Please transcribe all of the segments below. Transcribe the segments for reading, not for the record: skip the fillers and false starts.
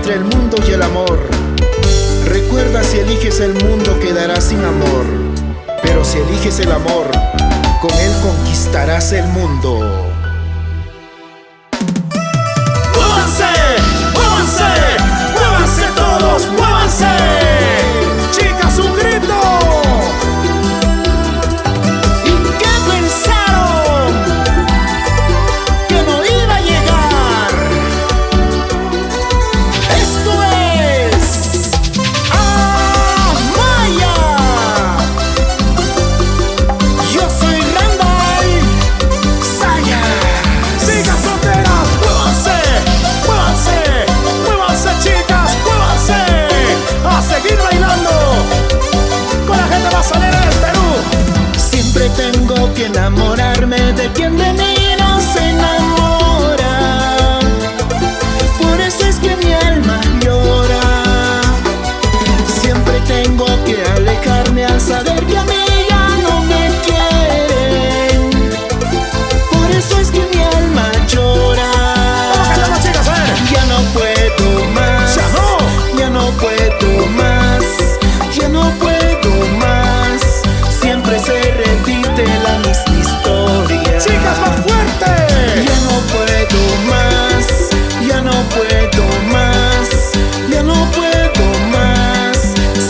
entre el mundo y el amor. Recuerda, si eliges el mundo quedarás sin amor, pero si eliges el amor, con él conquistarás el mundo. ¡Muévanse! ¡Muévanse! ¡Muévanse todos! ¡Muévanse! ¡Chicas, un grito! ¿Y qué pensaron? ¿Que no iba a llegar? Esto es Amaya. Yo soy Randall Saya. Chicas solteras, muévanse, muévanse, muévanse, chicas, muévanse a seguir bailando con la gente más alegre del Perú. Siempre tengo que enamorarme de quien de mí no se enamora. Por eso es que mi alma llora. Siempre tengo que alejarme al saber que a mí ya no me quieren. Por eso es que mi alma llora. Vamos, chicas, a ver. Ya no puedo más. ¡Ya no! Ya no puedo más. Ya no puedo más. Siempre se repite la misma historia. ¡Chicas, más fuerte! Ya no puedo más. Ya no puedo más. Ya no puedo más.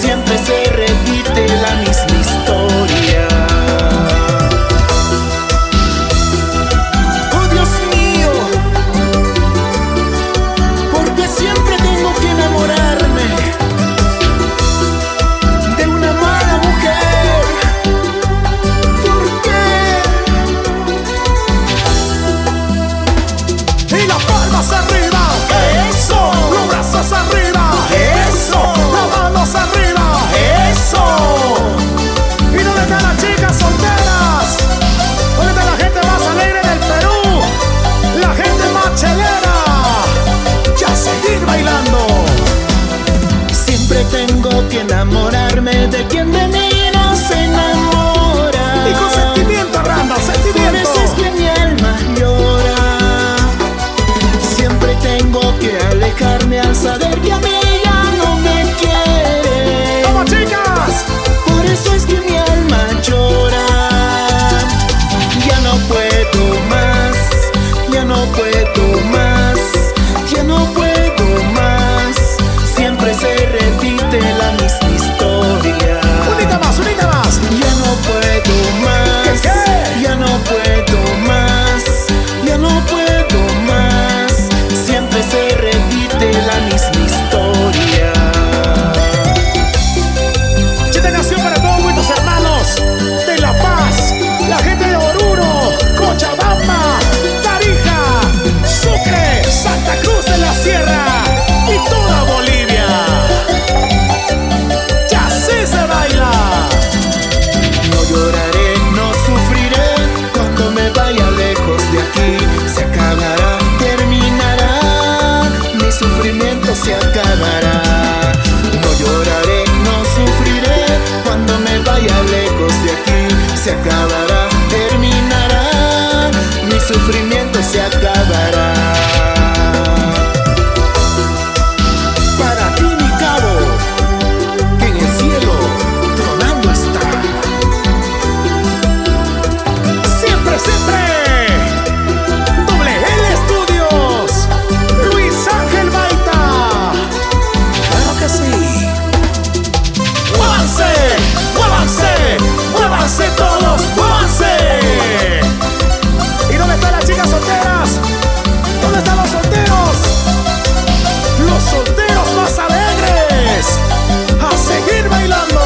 Siempre se repite la misma historia. Oh, Dios mío, porque siempre tengo que enamorarme de una mala mujer. ¿Por qué? Y las palmas arriba, eso, los brazos arriba, eso, las manos arriba, eso. ¿Y dónde están las chicas solteras? ¿Dónde está la gente más alegre del Perú? La gente más chelera. Ya seguir bailando. Siempre tengo que enamorarme de quien de mí no se enamora. Y con sentimiento, Randall, Por sentimiento. eso es que mi alma llora. Siempre tengo que alejarme al saber que a mí ya no me quiere. ¡Vamos, chicas! Por eso es que mi alma llora. Ya no puedo más. Ya no puedo más. Ya no puedo más. Siempre se repite la misma historia. Unita más, unita más. Ya no puedo más. ¿Qué? Ya no puedo más. Ya no puedo más. Siempre se repite la misma historia. Esta canción para todos nuestros hermanos de La Paz, la gente de Oruro, Cochabamba, Tarija, Sucre, Santa Cruz de la Sierra y toda Bolivia. Ya así se baila. No lloraré, no sufriré cuando me vaya lejos de aquí. Se acabará, terminará, mi sufrimiento se acabará. No lloraré, no sufriré cuando me vaya lejos de aquí. Se acabará, terminará, mi sufrimiento se acabará. Para ti, mi cabo, que en el cielo tronando está. Siempre, siempre. Doble L Estudios. Luis Ángel Baita. Claro que sí. ¡Muévanse! ¡Muévanse! ¡Muévanse todos! ¡Muévanse! ¿Y dónde están las chicas solteras? ¿Dónde están los solteros? ¡Los solteros más alegres! ¡A seguir bailando!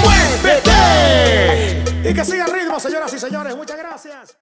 ¡Muévete! Y que siga el ritmo, señoras y señores. Muchas gracias.